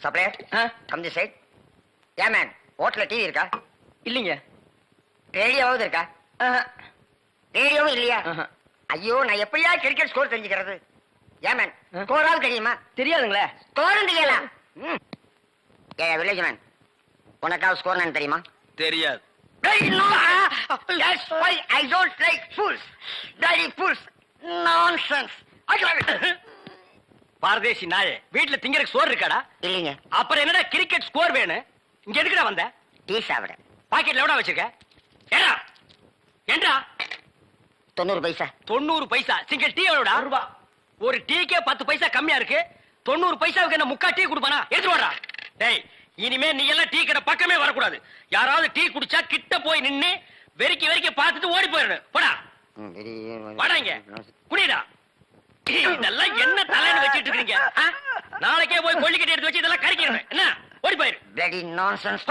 Supplier come the side. ஏன் man ஹோட்டல்ல TV இருக்கா? இல்லைங்க. ரேடியோவாவது இருக்கா? ரேடியோவும் இல்லையா? ஐயோ, நான் எப்படியா கிரிக்கெட் ஸ்கோர் தெரிஞ்சுக்கிறது? ஏன் மேன் ஸ்கோராவது தெரியுமா? தெரியாதுங்களே. ஸ்கோரும் தெரியல. ஏ வில்லேஜ் மேன், உனக்காவது ஸ்கோர் நான் தெரியுமா? தெரியாது. That's why I don't like fools. Bloody fools. Nonsense. பாரதேசி நாயே, வீட்டுல திங்கறதுக்கு சோறு இருக்காடா? இல்லைங்க. அப்புறம் என்னடா கிரிக்கெட் ஸ்கோர் வேணும்? இங்க எதுக்குடா வந்த? டீ சாப்பிட. பாக்கெட்ல எவ்வளவு வச்சிருக்க? ஏடா ஏண்டா? 90 பைசா. 90 பைசா. Single tea எவ்வளவுடா? ரூபா. ஒரு டீக்கே 10 பைசா கம்மியா இருக்கு. 90 பைசாவுக்கு என்ன முக்கா டீ குடுப்பானா? எடுத்து வாடா. டேய், இனிமே நீ எல்லாம் டீ கடை பக்கமே வரக்கூடாது. யாராவது டீ குடிச்சா கிட்ட போய் நின்னு வெறிக்கி வெறிக்கி பார்த்துட்டு ஓடி போயிடணும். போடா வாடா இங்க குடிடா. இதெல்லாம் என்ன தலைன்னு வச்சிட்டு இருக்கீங்க? நாளைக்கே போய் கொள்ளிக்கட்டி எடுத்து வச்சு இதெல்லாம் கறிக்கிறேன். என்ன ஓடி போயிரு. Bloody nonsense.